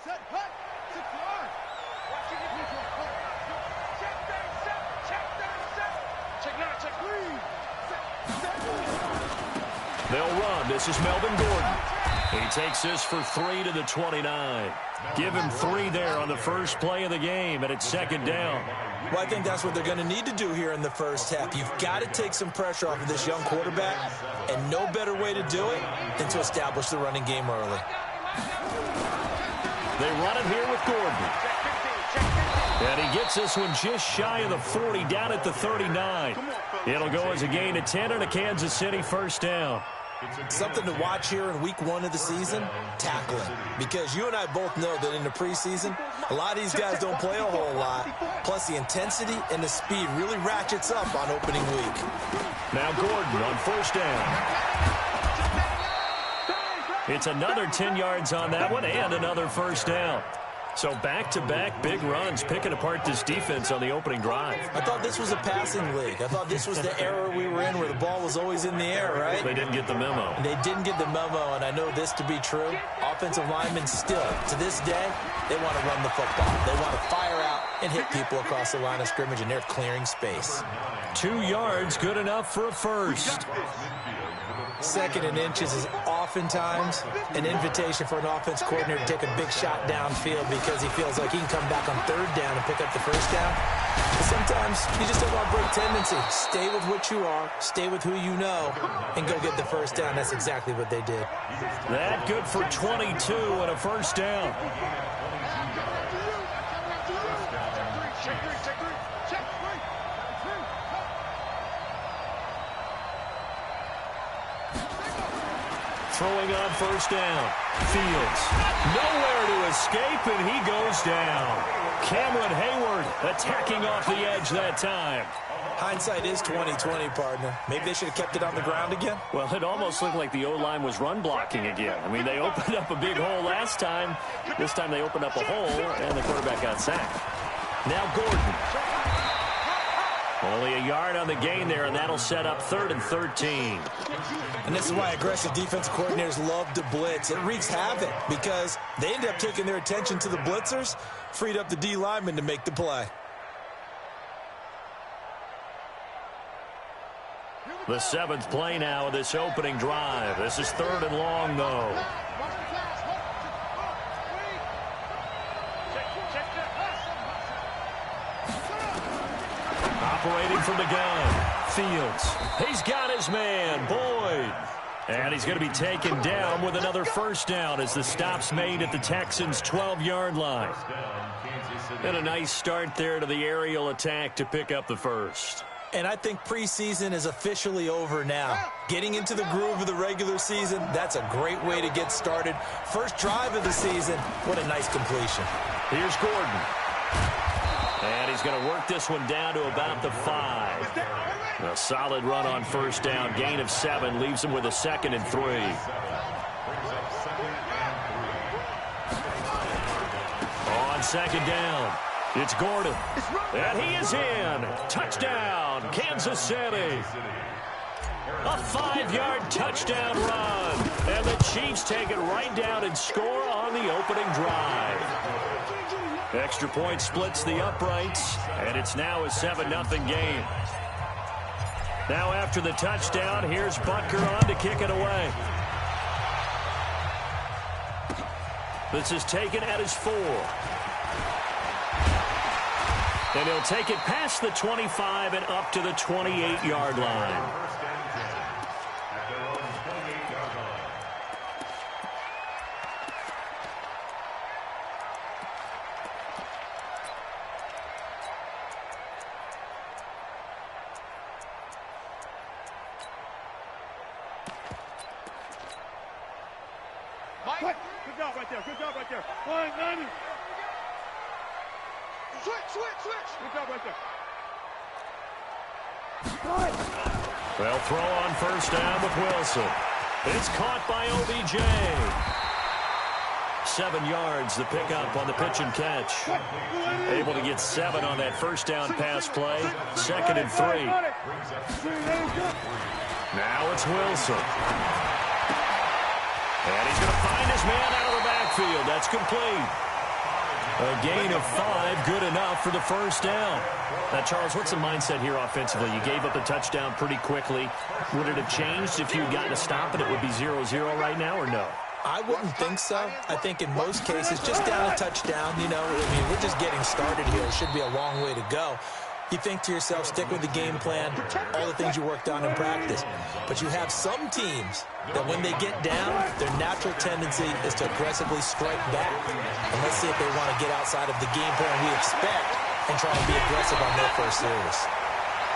They'll run. This is Melvin Gordon. He takes this for 3 to the 29. Give him 3 there on the first play of the game, and it's second down. Well, I think that's what they're going to need to do here in the first half. You've got to take some pressure off of this young quarterback, and no better way to do it than to establish the running game early. They run it here with Gordon. And he gets this one just shy of the 40, down at the 39. It'll go as a gain of 10 and a Kansas City first down. Something to watch here in week 1 of the season, tackling. Because you and I both know that in the preseason, a lot of these guys don't play a whole lot. Plus, the intensity and the speed really ratchets up on opening week. Now Gordon on first down. It's another 10 yards on that one and another first down. So back-to-back big runs, picking apart this defense on the opening drive. I thought this was a passing league. I thought this was the era we were in where the ball was always in the air, right? They didn't get the memo. They didn't get the memo, and I know this to be true. Offensive linemen still, to this day, they want to run the football. They want to fire out and hit people across the line of scrimmage, and they're clearing space. 2 yards, good enough for a first. Second and inches is oftentimes an invitation for an offense coordinator to take a big shot downfield because he feels like he can come back on third down and pick up the first down. But sometimes you just don't want to break tendency. Stay with what you are, stay with who you know, and go get the first down. That's exactly what they did. That good for 22 and a first down. Throwing on first down. Fields. Nowhere to escape, and he goes down. Cameron Hayward attacking off the edge that time. Hindsight is 20/20, partner. Maybe they should have kept it on the ground again. Well, it almost looked like the O-line was run blocking again. I mean, they opened up a big hole last time. This time they opened up a hole, and the quarterback got sacked. Now Gordon. Only a yard on the gain there, and that'll set up 3rd and 13. And this is why aggressive defense coordinators love to blitz. It wreaks havoc because they end up taking their attention to the blitzers, freed up the D lineman to make the play. The 7th play now of this opening drive. This is 3rd and long, though. Operating from the gun. Fields. He's got his man, Boyd. And he's going to be taken down with another first down as the stop's made at the Texans' 12-yard line. And a nice start there to the aerial attack to pick up the first. And I think preseason is officially over now. Getting into the groove of the regular season, that's a great way to get started. First drive of the season, what a nice completion. Here's Gordon. And he's going to work this one down to about the 5. A solid run on first down. Gain of 7 leaves him with a 2nd and 3. On second down, it's Gordon. And he is in. Touchdown, Kansas City. A 5-yard touchdown run. And the Chiefs take it right down and score on the opening drive. Extra point splits the uprights, and it's now a 7-0 game. Now after the touchdown, here's Butker on to kick it away. This is taken at his 4. And he'll take it past the 25 and up to the 28-yard line. Good job right there. Good job right there. 190. Switch. Good job right there. They'll throw on first down with Wilson. It's caught by OBJ. 7 yards the pickup on the pitch and catch. Able to get 7 on that first down pass play. 2nd and 3. Now it's Wilson. And he's going to find his man out of the backfield. That's complete. A gain of 5, good enough for the first down. Now, Charles, what's the mindset here offensively? You gave up a touchdown pretty quickly. Would it have changed if you had gotten a stop and it would be 0-0 right now, or no? I wouldn't think so. I think in most cases, just down a touchdown, you know, I mean, we're just getting started here. It should be a long way to go. You think to yourself, stick with the game plan, all the things you worked on in practice. But you have some teams that when they get down, their natural tendency is to aggressively strike back. And let's see if they want to get outside of the game plan we expect and try to be aggressive on their first series.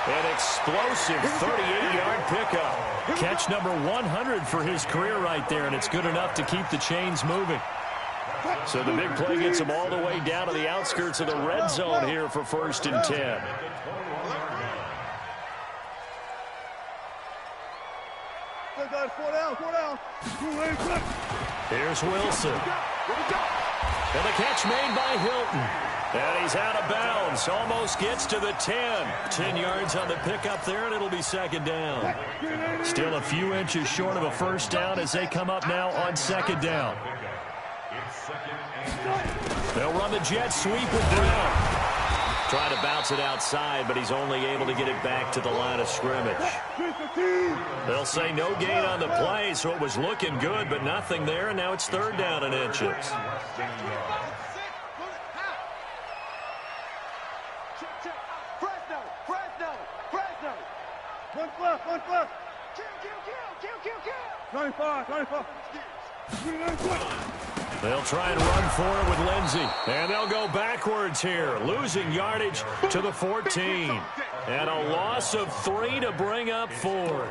An explosive 38-yard pickup. Catch number 100 for his career right there, and it's good enough to keep the chains moving. So the big play gets him all the way down to the outskirts of the red zone here for 1st and 10. Here's Wilson. And the catch made by Hilton. And he's out of bounds. Almost gets to the 10. 10 yards on the pickup there, and it'll be 2nd down. Still a few inches short of a first down as they come up now on 2nd down. They'll run the jet sweep with Brown. Trying to bounce it outside, but he's only able to get it back to the line of scrimmage. They'll say no gain on the play, so it was looking good, but nothing there, and now it's 3rd down and inches. One left. Kill. 95. They'll try and run for it with Lindsey. And they'll go backwards here, losing yardage to the 14. And a loss of 3 to bring up 4.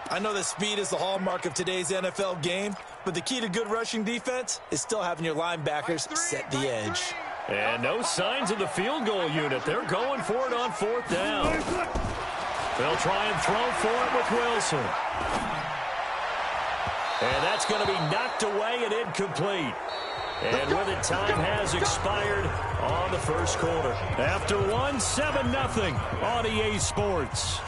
I know that speed is the hallmark of today's NFL game, but the key to good rushing defense is still having your linebackers set the edge. And no signs of the field goal unit. They're going for it on 4th down. They'll try and throw for it with Wilson. And that's going to be knocked away and incomplete. And with it, time has expired on the first quarter. After 7-0 on EA Sports.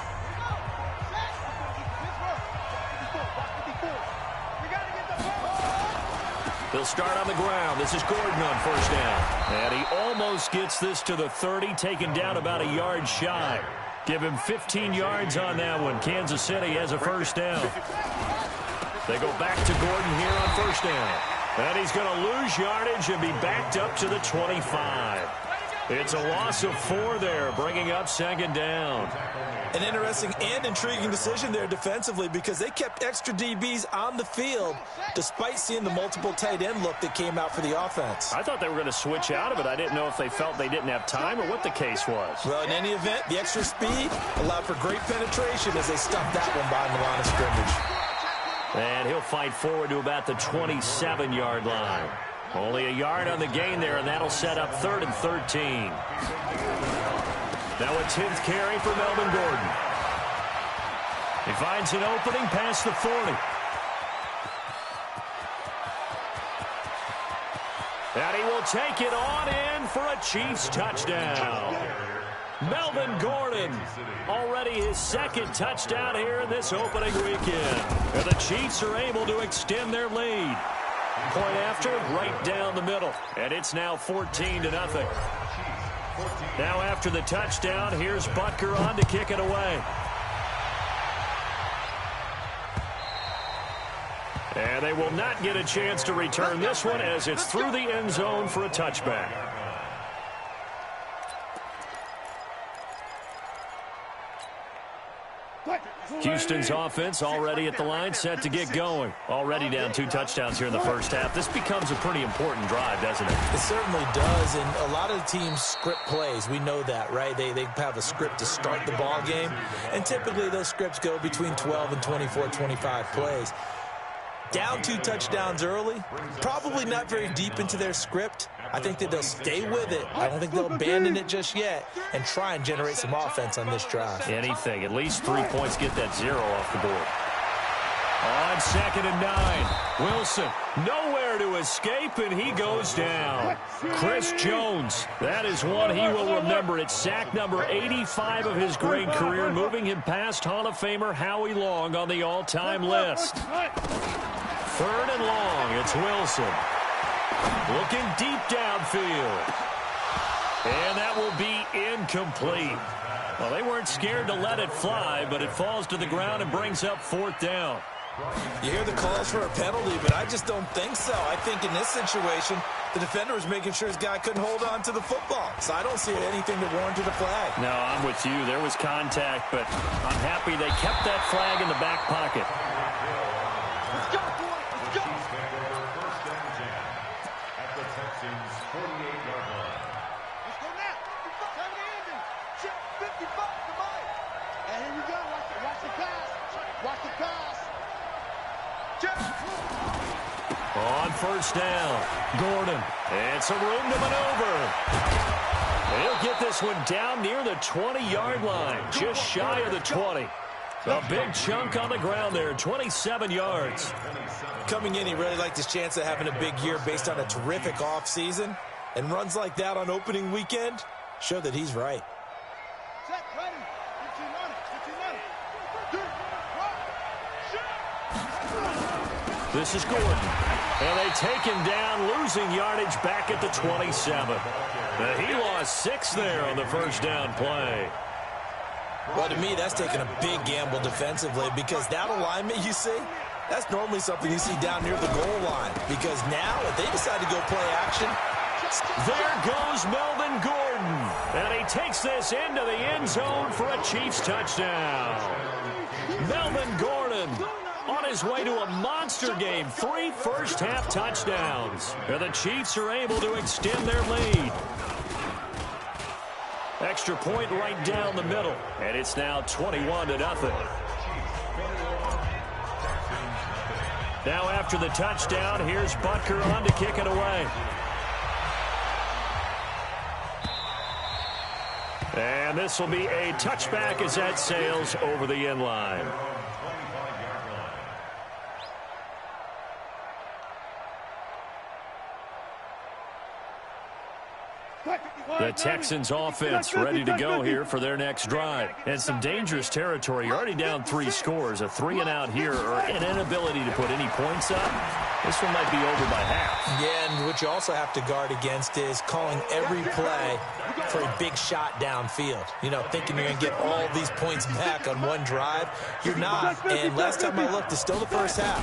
They'll start on the ground. This is Gordon on 1st down. And he almost gets this to the 30, taken down about a yard shy. Give him 15 yards on that one. Kansas City has a 1st down. They go back to Gordon here on 1st down. And he's going to lose yardage and be backed up to the 25. It's a loss of 4 there, bringing up 2nd down. An interesting and intriguing decision there defensively because they kept extra DBs on the field despite seeing the multiple tight end look that came out for the offense. I thought they were going to switch out of it. I didn't know if they felt they didn't have time or what the case was. Well, in any event, the extra speed allowed for great penetration as they stuffed that one behind the line of scrimmage. And he'll fight forward to about the 27-yard line. Only a yard on the gain there, and that'll set up 3rd and 13. Now a 10th carry for Melvin Gordon. He finds an opening past the 40. And he will take it on in for a Chiefs touchdown. Melvin Gordon, already his 2nd touchdown here in this opening weekend. And the Chiefs are able to extend their lead. Point after, right down the middle. And it's now 14-0. Now after the touchdown, here's Butker on to kick it away. And they will not get a chance to return this one as it's through the end zone for a touchback. Houston's offense already at the line, set to get going. Already down 2 touchdowns here in the first half. This becomes a pretty important drive, doesn't it? It certainly does, and a lot of the teams script plays. We know that, right? They have a script to start the ball game, and typically those scripts go between 12 and 24, 25 plays. Down 2 touchdowns early, probably not very deep into their script. I think that they'll stay with it. I don't think they'll abandon it just yet and try and generate some offense on this drive. Anything. At least 3 points, get that 0 off the board. On 2nd and 9, Wilson nowhere to escape, and he goes down. Chris Jones, that is one he will remember. It's sack number 85 of his great career, moving him past Hall of Famer Howie Long on the all-time list. 3rd and long, it's Wilson. Looking deep downfield. And that will be incomplete. Well, they weren't scared to let it fly, but it falls to the ground and brings up 4th down. You hear the calls for a penalty, but I just don't think so. I think in this situation, the defender was making sure his guy couldn't hold on to the football. So I don't see anything that warranted a flag. No, I'm with you. There was contact, but I'm happy they kept that flag in the back pocket. Let's go, boy. Let's go. First down at the Texans' 48-yard line. Let's go now. 55. Time to end it. Check 55 to Mike. And here we go. Watch the pass. Watch the pass. Check. On 1st down, Gordon. And some room to maneuver. He'll get this one down near the 20-yard line, just shy of the 20. A big chunk on the ground there, 27 yards. Coming in, he really liked his chance of having a big year based on a terrific offseason. And runs like that on opening weekend show that he's right. Set, ready. 15 on it. 15 on it. 2, 1, shoot. This is Gordon. And they take him down, losing yardage back at the 27. He lost 6 there on the 1st down play. Well, to me, that's taking a big gamble defensively because that alignment you see, that's normally something you see down near the goal line. Because now, if they decide to go play action, there goes Melvin Gordon. And he takes this into the end zone for a Chiefs touchdown. Melvin Gordon on his way to a monster game. 3 first-half touchdowns. And the Chiefs are able to extend their lead. Extra point right down the middle. And it's now 21-0. Now after the touchdown, here's Butker on to kick it away. And this will be a touchback as that sails over the end line. The Texans offense ready to go here for their next drive. And some dangerous territory. You're already down 3 scores. A 3-and-out here or an inability to put any points up. This one might be over by half. Yeah, and what you also have to guard against is calling every play for a big shot downfield. You know, thinking you're going to get all these points back on one drive. You're not. And last time I looked, it's still the first half.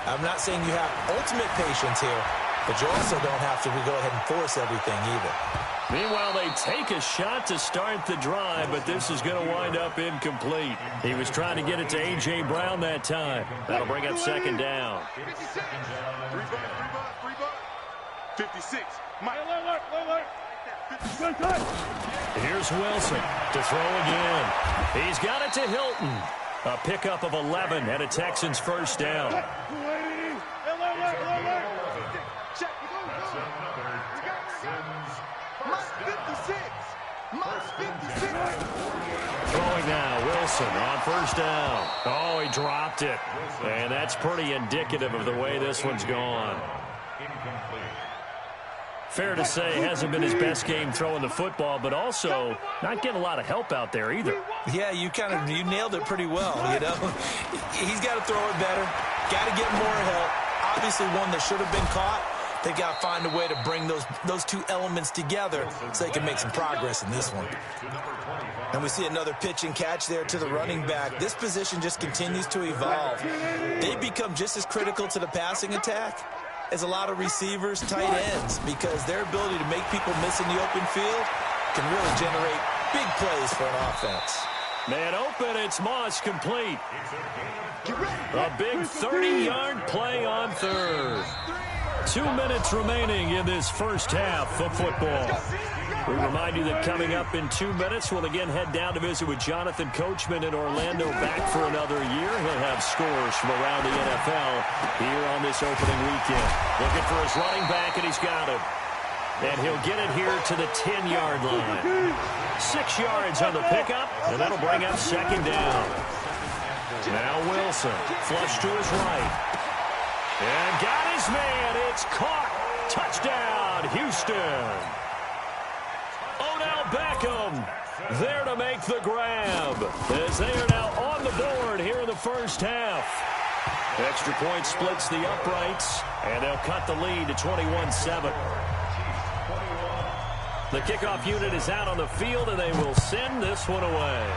I'm not saying you have ultimate patience here, but you also don't have to go ahead and force everything either. Meanwhile, they take a shot to start the drive, but this is going to wind up incomplete. He was trying to get it to A.J. Brown that time. That'll bring up 2nd down. 56. Mike. Here's Wilson to throw again. He's got it to Hilton. A pickup of 11 and a Texans 1st down. Throwing now, Wilson on 1st down. Oh, he dropped it. And that's pretty indicative of the way this one's gone. Fair to say, hasn't been his best game throwing the football, but also not getting a lot of help out there either. Yeah, you nailed it pretty well, you know. He's got to throw it better, got to get more help. Obviously one that should have been caught. They got to find a way to bring those two elements together so they can make some progress in this one. And we see another pitch and catch there to the running back. This position just continues to evolve. They become just as critical to the passing attack as a lot of receivers, tight ends, because their ability to make people miss in the open field can really generate big plays for an offense. Man open, it's Moss complete. A big 30-yard play on 3rd. 2 minutes remaining in this first half of football. We remind you that coming up in 2 minutes, we'll again head down to visit with Jonathan Coachman in Orlando, back for another year. He'll have scores from around the NFL here on this opening weekend. Looking for his running back, and he's got it. And he'll get it here to the 10-yard line. 6 yards on the pickup, and that'll bring up 2nd down. Now Wilson, flush to his right. And got his man. It's caught. Touchdown, Houston. Odell Beckham there to make the grab as they are now on the board here in the first half. Extra point splits the uprights, and they'll cut the lead to 21-7. The kickoff unit is out on the field, and they will send this one away.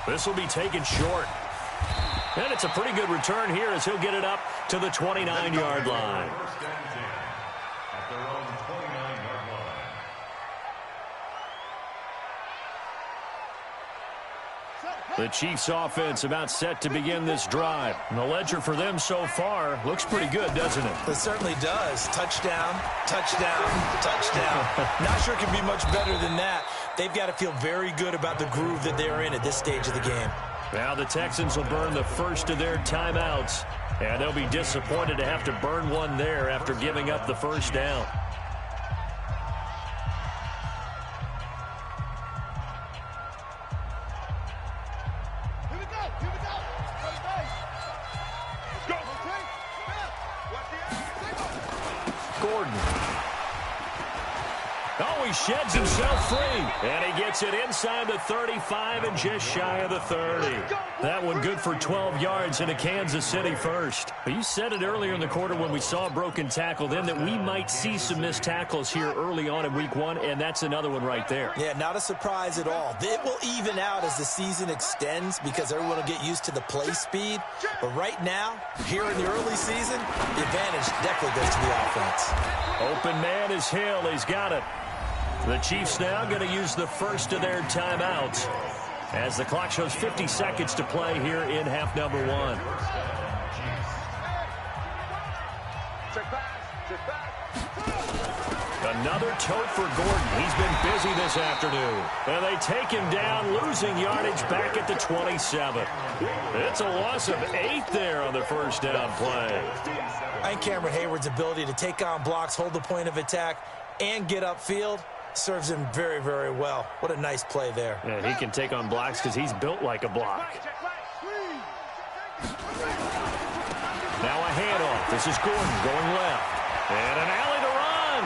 This will be taken short. And it's a pretty good return here as he'll get it up to the 29-yard line. At their own 29-yard line. The Chiefs offense about set to begin this drive. And the ledger for them so far looks pretty good, doesn't it? It certainly does. Touchdown, touchdown, touchdown. Not sure it can be much better than that. They've got to feel very good about the groove that they're in at this stage of the game. Now the Texans will burn the first of their timeouts. And they'll be disappointed to have to burn one there after giving up the first down. Gordon. Oh, he sheds himself free. And he gets it inside the 35 and just shy of the 30. That one good for 12 yards in a Kansas City first. But you said it earlier in the quarter when we saw a broken tackle then that we might see some missed tackles here early on in week one, and that's another one right there. Yeah, not a surprise at all. It will even out as the season extends because everyone will get used to the play speed. But right now, here in the early season, the advantage definitely goes to the offense. Open man is Hill. He's got it. The Chiefs now going to use the first of their timeouts as the clock shows 50 seconds to play here in half number one. Another tote for Gordon. He's been busy this afternoon. And they take him down, losing yardage back at the 27. It's a loss of 8 there on the first down play. I think Cameron Hayward's ability to take on blocks, hold the point of attack, and get upfield serves him very, very well. What a nice play there. Yeah, he can take on blocks because he's built like a block. Now a handoff. This is Gordon going left. And an alley to run.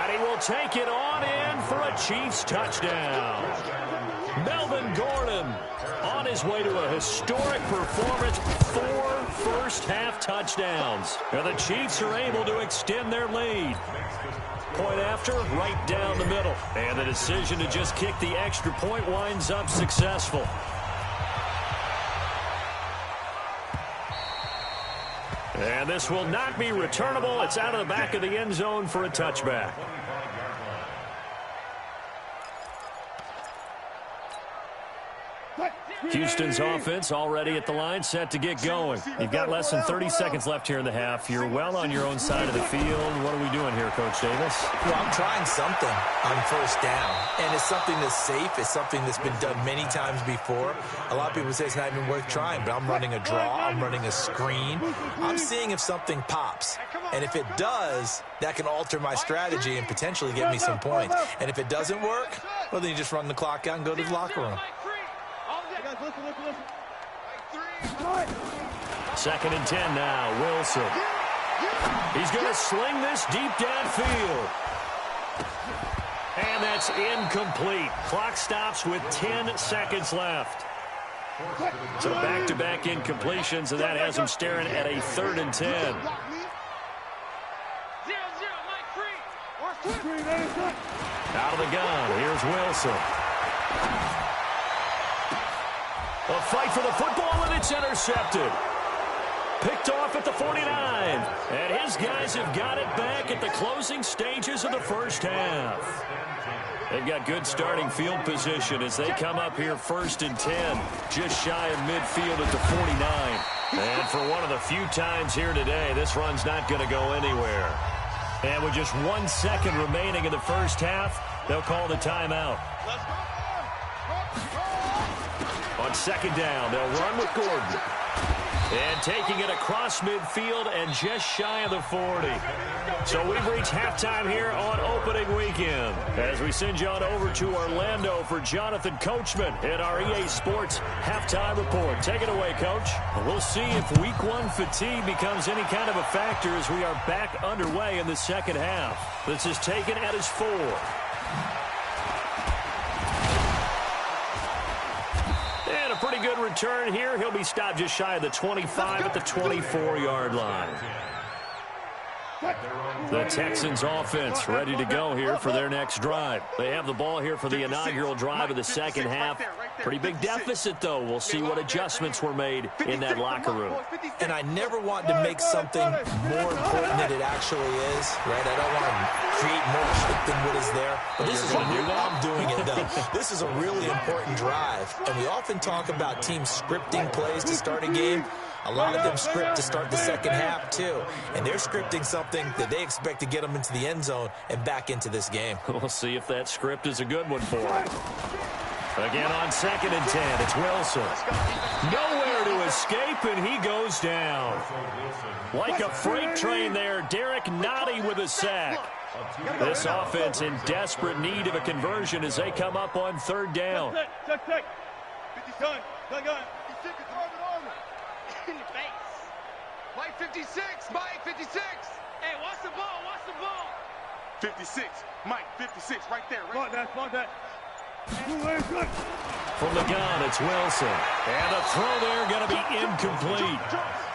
And he will take it on in for a Chiefs touchdown. Melvin Gordon on his way to a historic performance. 4 first-half touchdowns. And the Chiefs are able to extend their lead. Point after, right down the middle. And the decision to just kick the extra point winds up successful. And this will not be returnable. It's out of the back of the end zone for a touchback. Houston's offense already at the line, set to get going. You've got less than 30 seconds left here in the half. You're well on your own side of the field. What are we doing here, Coach Davis? Well, I'm trying something on first down, and it's something that's safe. It's something that's been done many times before. A lot of people say it's not even worth trying, but I'm running a draw. I'm running a screen. I'm seeing if something pops, and if it does, that can alter my strategy and potentially get me some points. And if it doesn't work, well, then you just run the clock out and go to the locker room. Second and 10 now, Wilson. He's going to sling this deep downfield. And that's incomplete. Clock stops with 10 seconds left. So back-to-back incompletions, and that has him staring at a 3rd and 10. Out of the gun, here's Wilson. A fight for the football, and it's intercepted. Picked off at the 49. And his guys have got it back at the closing stages of the first half. They've got good starting field position as they come up here 1st and 10, just shy of midfield at the 49. And for one of the few times here today, this run's not going to go anywhere. And with just 1 second remaining in the first half, they'll call the timeout. On second down, they'll run with Gordon. And taking it across midfield and just shy of the 40. So we've reached halftime here on opening weekend. As we send you on over to Orlando for Jonathan Coachman in our EA Sports Halftime Report. Take it away, Coach. We'll see if Week 1 fatigue becomes any kind of a factor as we are back underway in the second half. This is taken at his 4. Pretty good return here. He'll be stopped just shy of the 25 at the 24-yard line. The Texans offense ready to go here for their next drive. They have the ball here for the inaugural drive of the second half. Pretty big deficit, though. We'll see what adjustments were made in that locker room. And I never want to make something more important than it actually is, right? I don't want to create more shit than what is there. But this is I'm doing it, though. This is a really important drive. And we often talk about teams scripting plays to start a game. A lot of them script to start the second half, too. And they're scripting something that they expect to get them into the end zone and back into this game. We'll see if that script is a good one for them. Again on 2nd and 10, it's Wilson. Nowhere to escape, and he goes down. Like a freight train there, Derek Nottie with a sack. This offense in desperate need of a conversion as they come up on 3rd down. Mike 56, Mike 56. Hey, watch the ball, watch the ball. 56, Mike 56, right there. Right there. From the gun, it's Wilson. And the throw there going to be incomplete.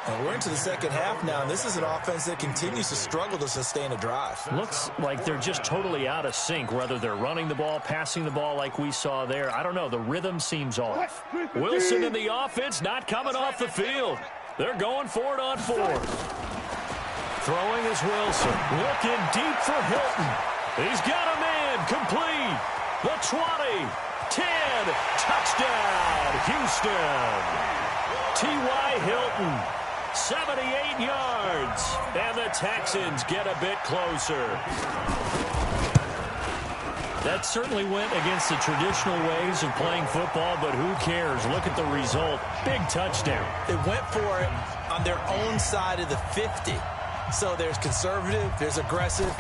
And we're into the second half now, and this is an offense that continues to struggle to sustain a drive. Looks like they're just totally out of sync, whether they're running the ball, passing the ball like we saw there. I don't know. The rhythm seems off. Wilson and the offense not coming off the field. They're going for it on 4th. Throwing is Wilson. Looking deep for Hilton. He's got a man. Complete. The 20. 10. Touchdown, Houston. T.Y. Hilton. 78 yards. And the Texans get a bit closer. That certainly went against the traditional ways of playing football, but who cares? Look at the result. Big touchdown. They went for it on their own side of the 50. So there's conservative, there's aggressive,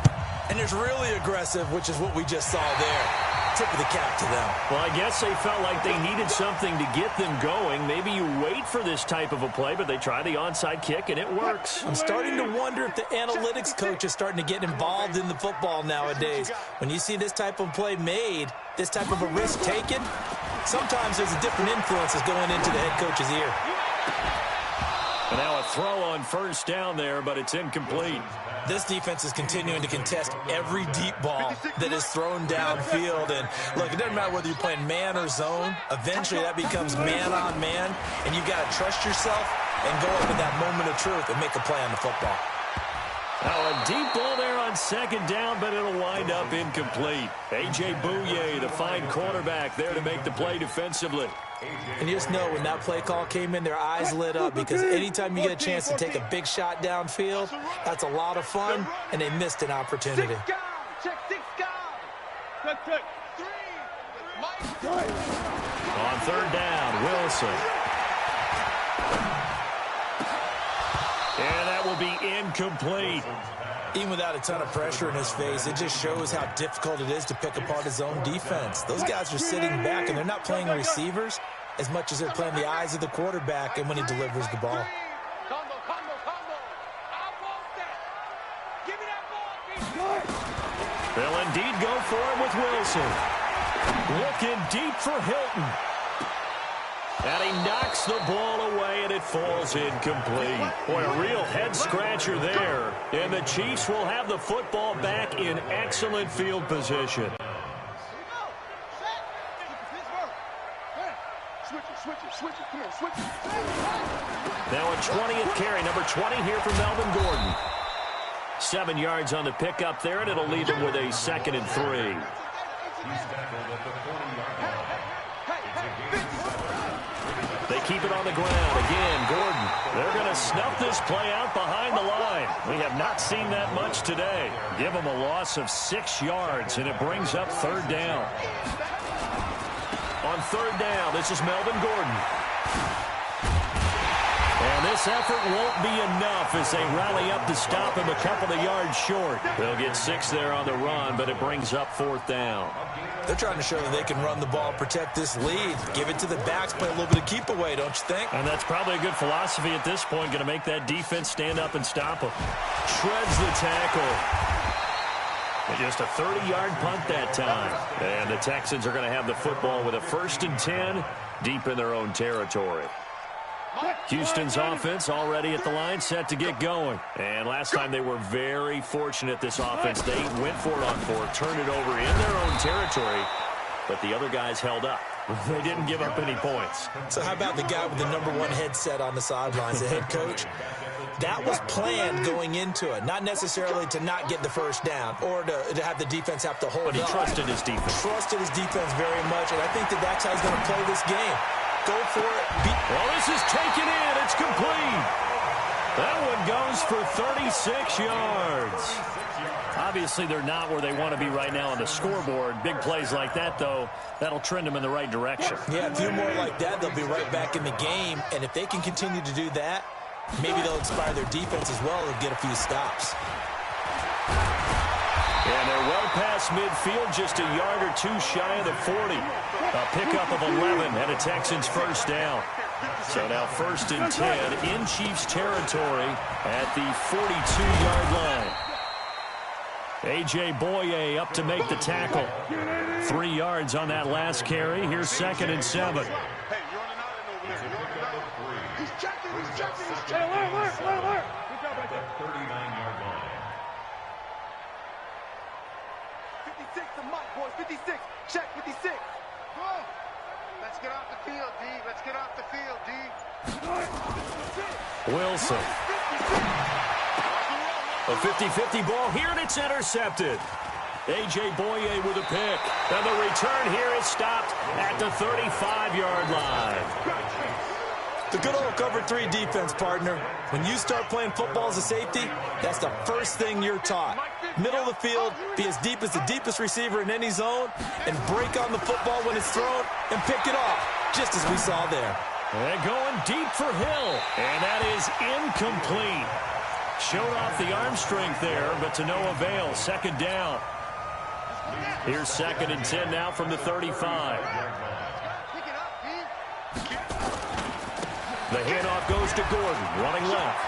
and there's really aggressive, which is what we just saw there. Tip of the cap to them. Well, I guess they felt like they needed something to get them going. Maybe you wait for this type of a play, but they try the onside kick, and it works. I'm starting to wonder if the analytics coach is starting to get involved in the football nowadays. When you see this type of play made, this type of a risk taken, sometimes there's a different influences going into the head coach's ear. And now a throw on 1st down there, but it's incomplete. This defense is continuing to contest every deep ball that is thrown downfield. And, look, it doesn't matter whether you're playing man or zone. Eventually that becomes man-on-man, and you've got to trust yourself and go up in that moment of truth and make a play on the football. Now a deep ball there on 2nd down, but it'll wind up incomplete. A.J. Bouye, the fine quarterback, there to make the play defensively. And you just know when that play call came in, their eyes lit up, because anytime you get a chance to take a big shot downfield, that's a lot of fun, and they missed an opportunity. Check 6 guard. Check 3. Mike. On 3rd down, Wilson. And that will be incomplete. Even without a ton of pressure in his face, it just shows how difficult it is to pick apart his own defense. Those guys are sitting back, and they're not playing receivers as much as they're playing the eyes of the quarterback and when he delivers the ball. Combo. I want that. Give me that ball. They'll indeed go for it with Wilson. Looking deep for Hilton. And he knocks the ball away, and it falls incomplete. Boy, a real head-scratcher there. And the Chiefs will have the football back in excellent field position. Switch it. Come on, switch it. Now a 20th carry, number 20 here for Melvin Gordon. 7 yards on the pickup there, and it'll leave him with a 2nd and 3. They keep it on the ground. Again, Gordon. They're going to snuff this play out behind the line. We have not seen that much today. Give them a loss of 6 yards, and it brings up 3rd down. On 3rd down, this is Melvin Gordon. And this effort won't be enough as they rally up to stop him a couple of yards short. They'll get 6 there on the run, but it brings up 4th down. They're trying to show that they can run the ball, protect this lead. Give it to the backs, play a little bit of keep away, don't you think? And that's probably a good philosophy at this point, going to make that defense stand up and stop them. Shreds the tackle. And just a 30-yard punt that time. And the Texans are going to have the football with a 1st and 10 deep in their own territory. Houston's offense already at the line, set to get going. And last time they were very fortunate, this offense. They went for it on fourth, turned it over in their own territory, but the other guys held up. They didn't give up any points. So how about the guy with the #1 headset on the sidelines, the head coach? That was planned going into it, not necessarily to not get the first down or to have the defense have to hold up. But he trusted his defense. Trusted his defense very much, and I think that's how he's going to play this game. Go for it. Well, this is taken in. It's complete. That one goes for 36 yards. Obviously, they're not where they want to be right now on the scoreboard. Big plays like that, though, that'll trend them in the right direction. Yeah, a few more like that, they'll be right back in the game. And if they can continue to do that, maybe they'll inspire their defense as well and get a few stops. And they're well past midfield, just a yard or two shy of the 40. A pickup of 11 and a Texans first down. So now 1st and 10 in Chiefs territory at the 42-yard line. A.J. Boye up to make the tackle. 3 yards on that last carry. Here's 2nd and 7. Hey, you're on an island over there. You're on an island. He's checking. Alert. Good job right there. 39-yard line. 56 to Mike, boys. 56. Check 56. Go. Let's get off the field, D. Let's get off the field, D. Wilson. A 50-50 ball here, and it's intercepted. A.J. Boye with a pick. And the return here is stopped at the 35-yard line. The good old cover 3 defense, partner. When you start playing football as a safety, that's the first thing you're taught. Middle of the field, be as deep as the deepest receiver in any zone, and break on the football when it's thrown and pick it off, just as we saw there. And going deep for Hill, and that is incomplete. Showed off the arm strength there, but to no avail. 2nd down. Here's 2nd and 10 now from the 35. The handoff goes to Gordon, running left.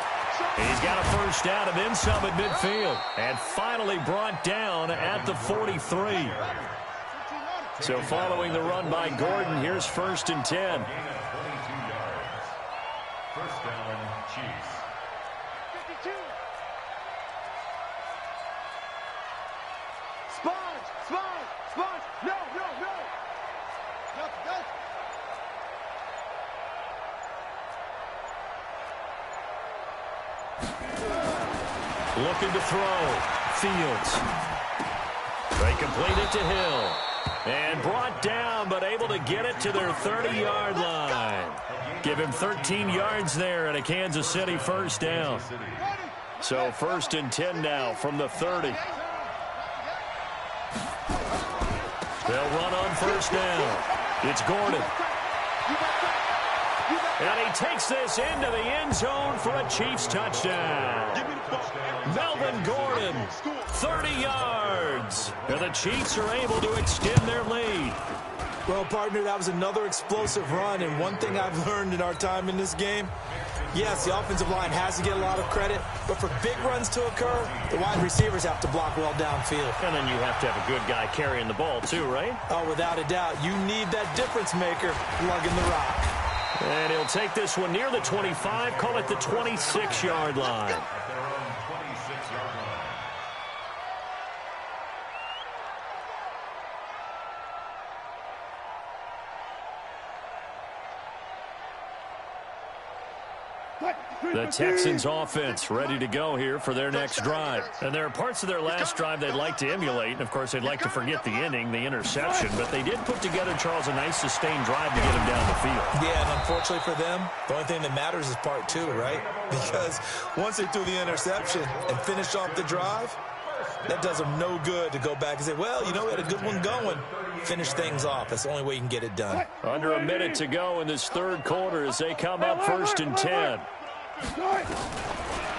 And he's got a first down and then some at midfield. And finally brought down at the 43. So following the run by Gordon, here's 1st and 10. First down, Chiefs. 52. Sponge. No. Looking to throw. Fields. They complete it to Hill. And brought down, but able to get it to their 30-yard line. Give him 13 yards there and a Kansas City first down. So 1st and 10 now from the 30. They'll run on 1st down. It's Gordon. And he takes this into the end zone for a Chiefs touchdown. Melvin Gordon, 30 yards. And the Chiefs are able to extend their lead. Well, partner, that was another explosive run, and one thing I've learned in our time in this game, yes, the offensive line has to get a lot of credit, but for big runs to occur, the wide receivers have to block well downfield. And then you have to have a good guy carrying the ball too, right? Oh, without a doubt. You need that difference maker lugging the rock. And he'll take this one near the 25, call it the 26-yard line. At their own 26-yard line. The Texans offense ready to go here for their next drive. And there are parts of their last drive they'd like to emulate. And, of course, they'd like to forget the inning, the interception. But they did put together, Charles, a nice sustained drive to get him down the field. Yeah, and unfortunately for them, the only thing that matters is part 2, right? Because once they threw the interception and finished off the drive, that does them no good to go back and say, well, you know, we had a good one going. Finish things off. That's the only way you can get it done. Under a minute to go in this 3rd quarter as they come up 1st and 10.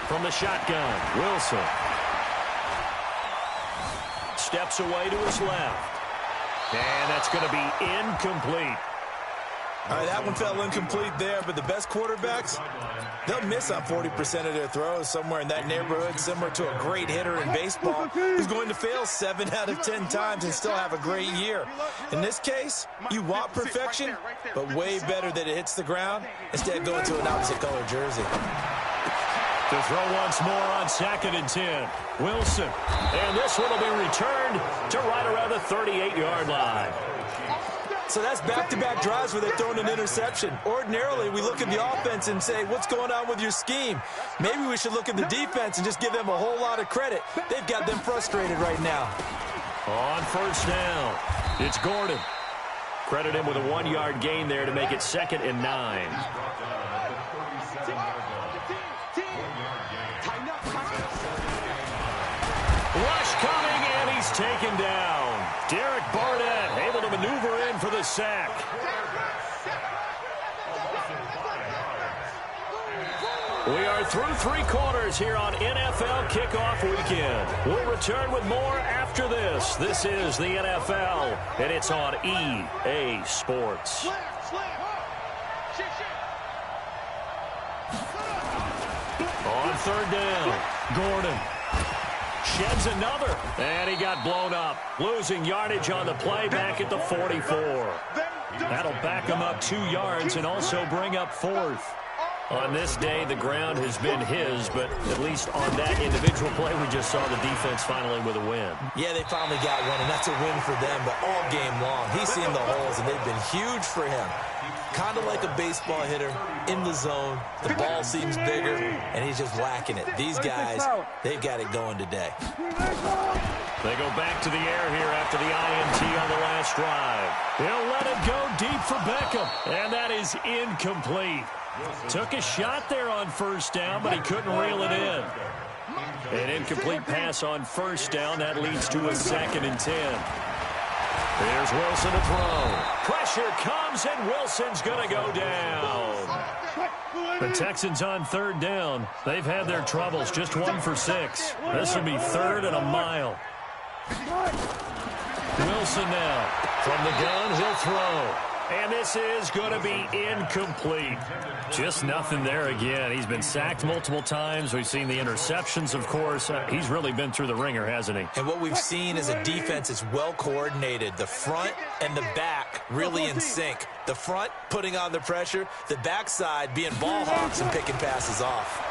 From the shotgun, Wilson. Steps away to his left. And that's going to be incomplete. All right, that one fell incomplete there, but the best quarterbacks, They'll miss on 40% of their throws, somewhere in that neighborhood, similar to a great hitter in baseball who's going to fail 7 out of 10 times and still have a great year. In this case, you want perfection, but way better that it hits the ground instead of going to an opposite-colored jersey. To throw once more on 2nd and 10. Wilson. And this one will be returned to right around the 38-yard line. So that's back-to-back drives where they've thrown an interception. Ordinarily, we look at the offense and say, what's going on with your scheme? Maybe we should look at the defense and just give them a whole lot of credit. They've got them frustrated right now. On 1st down, it's Gordon. Credit him with a 1-yard gain there to make it 2nd and 9. Rush coming, and he's taken down. Derek Barnett able to maneuver in for the sack. We are through 3 quarters here on NFL Kickoff Weekend. We'll return with more after this. This is the NFL, and it's on EA Sports. On 3rd down, Gordon sheds another, and he got blown up, losing yardage on the play back at the 44. That'll back him up 2 yards and also bring up 4th. On this day, the ground has been his, but at least on that individual play, we just saw the defense finally with a win. Yeah, they finally got one, and that's a win for them, but all game long, he's seen the holes, and they've been huge for him. Kind of like a baseball hitter in the zone. The ball seems bigger, and he's just whacking it. These guys, they've got it going today. They go back to the air here after the INT on the last drive. He'll let it go deep for Beckham, and that is incomplete. Took a shot there on 1st down, but he couldn't reel it in. An incomplete pass on 1st down. That leads to a 2nd and 10. Here's Wilson to throw. Pressure comes, and Wilson's going to go down. The Texans on 3rd down. They've had their troubles, just 1 for 6. This will be 3rd and a mile. Wilson now. From the gun, he'll throw. And this is going to be incomplete. Just nothing there again. He's been sacked multiple times. We've seen the interceptions, of course. He's really been through the ringer, hasn't he? And what we've seen is a defense that's well coordinated. The front and the back really in sync. The front putting on the pressure. The backside being ball hawks and picking passes off.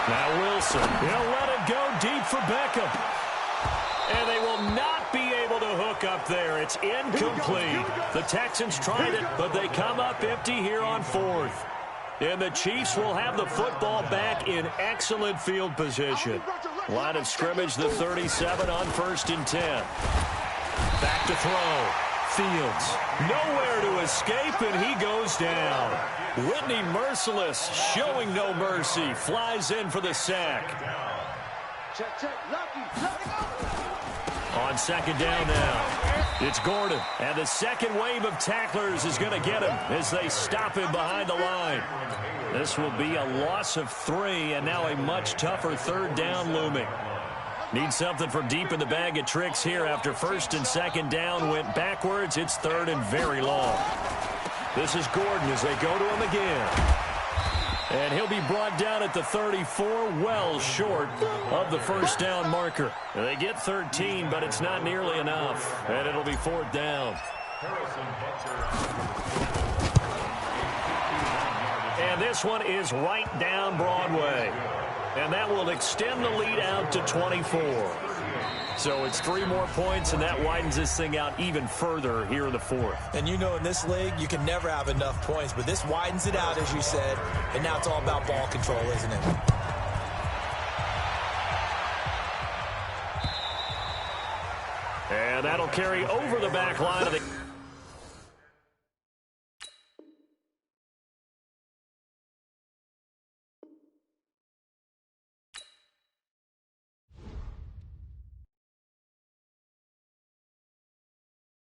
Now Wilson. He'll let it go deep for Beckham. And they will not be able to hook up there. It's incomplete. The Texans tried it, but they come up empty here on 4th. And the Chiefs will have the football back in excellent field position. Line of scrimmage, the 37 on 1st and 10. Back to throw. Fields. Nowhere to escape, and he goes down. Whitney Merciless showing no mercy. Flies in for the sack. On 2nd down now, it's Gordon. And the second wave of tacklers is going to get him as they stop him behind the line. This will be a loss of 3, and now a much tougher 3rd down looming. Need something from deep in the bag of tricks here after 1st and 2nd down went backwards. It's 3rd and very long. This is Gordon as they go to him again. And he'll be brought down at the 34, well short of the 1st down marker. They get 13, but it's not nearly enough. And it'll be 4th down. And this one is right down Broadway. And that will extend the lead out to 24. So it's 3 more points, and that widens this thing out even further here in the 4th. And you know, in this league, you can never have enough points, but this widens it out, as you said, and now it's all about ball control, isn't it? And that'll carry over the back line of the